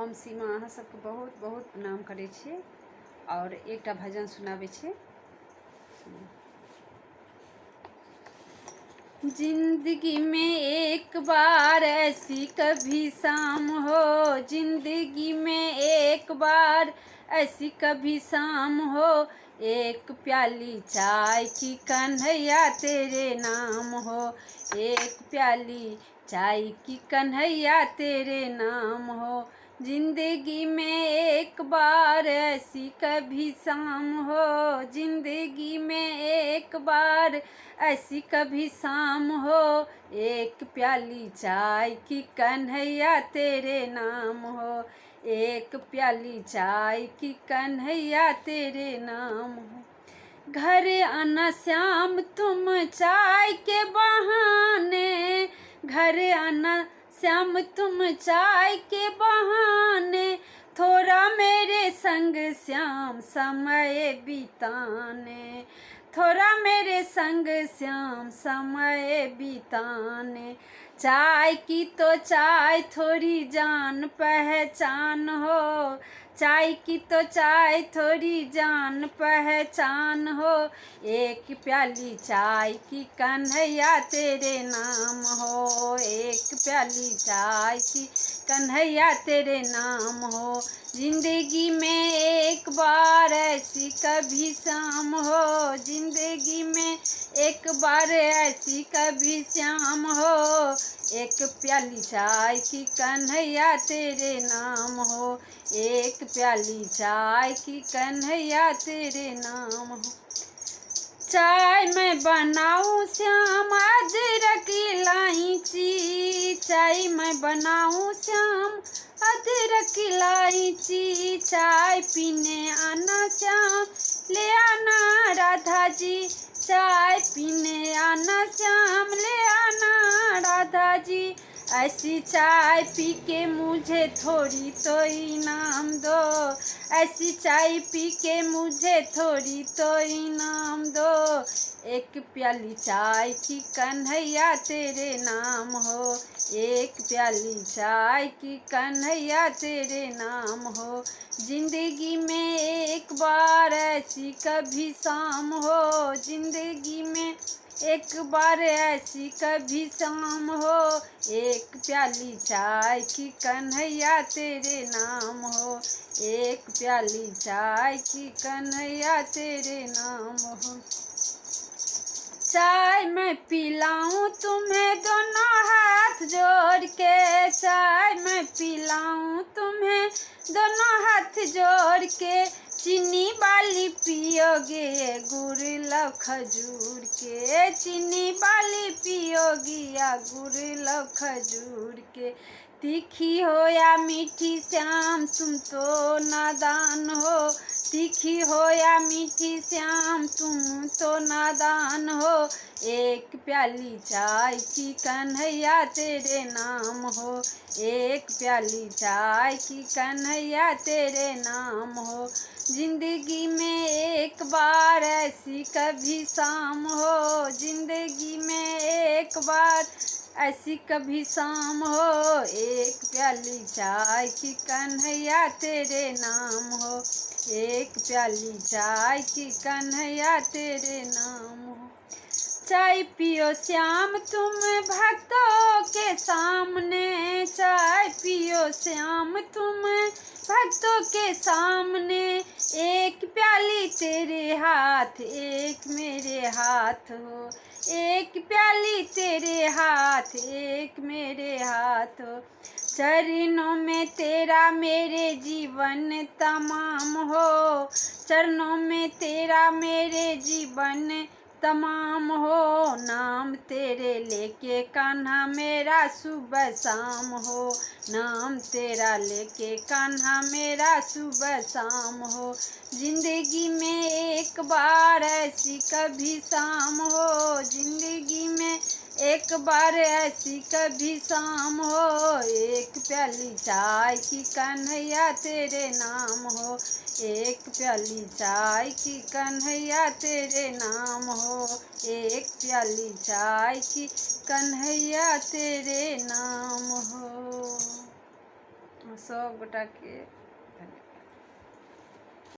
हम सीमा अहाँ सबके बहुत बहुत प्रणाम करै छी और एकटा भजन सुनाबै छी। जिंदगी में एक बार ऐसी कभी शाम हो, जिंदगी में एक बार ऐसी कभी शाम हो, एक प्याली चाय की कन्हैया तेरे नाम हो, एक प्याली चाय की कन्हैया तेरे नाम हो। जिंदगी में एक बार ऐसी कभी शाम हो, जिंदगी में एक बार ऐसी कभी शाम हो, एक प्याली चाय की कन्हैया तेरे नाम हो, एक प्याली चाय की कन्हैया तेरे नाम हो। घर आना श्याम तुम चाय के बहाने, घर आना श्याम तुम चाय के बहाने, थोड़ा मेरे संग श्याम समय बिताने, थोड़ा मेरे संग श्याम समय बिताने। चाय की तो चाय थोड़ी जान पहचान हो, चाय की तो चाय थोड़ी जान पहचान हो, एक प्याली चाय की कन्हैया तेरे नाम हो, एक प्याली चाय की कन्हैया तेरे नाम हो। जिंदगी में एक बार ऐसी कभी शाम हो, जिंदगी में एक बार ऐसी कभी शाम हो, एक प्याली चाय की कन्हैया तेरे नाम हो, एक प्याली चाय की कन्हैया तेरे नाम हो। चाय मैं बनाऊं श्याम अदरक इलायची, चाय मैं बनाऊं श्याम अदरक इलायची, चाय पीने आना श्याम ले आना राधा जी, चाय पीने आना श्याम ले आना राधा जी। ऐसी चाय पी के मुझे थोड़ी तो इनाम दो, ऐसी चाय पी के मुझे थोड़ी तो इनाम दो, एक प्याली चाय की कन्हैया तेरे नाम हो, एक प्याली चाय की कन्हैया तेरे नाम हो। जिंदगी में एक बार ऐसी कभी शाम हो, जिंदगी में एक बार ऐसी कभी शाम हो, एक प्याली चाय की कन्हैया तेरे नाम हो, एक प्याली चाय की कन्हैया तेरे नाम हो। चाय मैं पिलाऊं तुम्हें दोनों हाथ जोड़ के, चाय मैं पिलाऊं तुम्हें दोनों हाथ जोड़ के, चीनी वाली पियोगे गुड़ लो खजूर के, चीनी वाली पियोगी या गुड़ लो खजूर के। तीखी हो या मीठी श्याम तुम तो नादान हो, तीखी हो या मीठी श्याम तुम तो नादान हो, एक प्याली चाय की कन्हैया तेरे नाम हो, एक प्याली चाय की कन्हैया तेरे नाम हो। जिंदगी में एक बार ऐसी कभी शाम हो, जिंदगी में एक बार ऐसी कभी शाम हो, एक प्याली चाय की कन्हैया तेरे नाम हो, एक प्याली चाय की कन्हैया तेरे नाम हो। चाय पियो श्याम तुम भक्तों के सामने, चाय पियो श्याम तुम भक्तों के सामने, एक प्याली तेरे हाथ एक मेरे हाथ हो, एक प्याली तेरे हाथ एक मेरे हाथ हो। चरणों में तेरा मेरे जीवन तमाम हो, चरणों में तेरा मेरे जीवन तमाम हो, नाम तेरे लेके कान्हा मेरा सुबह शाम हो, नाम तेरा लेके कान्हा मेरा सुबह शाम हो। जिंदगी में एक बार ऐसी कभी शाम हो, जिंदगी में एक बार ऐसी कभी शाम हो, एक प्याली चाय की कन्हैया तेरे नाम हो, एक प्याली चाय की कन्हैया तेरे नाम हो, एक प्याली चाय की कन्हैया तेरे नाम हो। सब गोटा के धन्यवाद।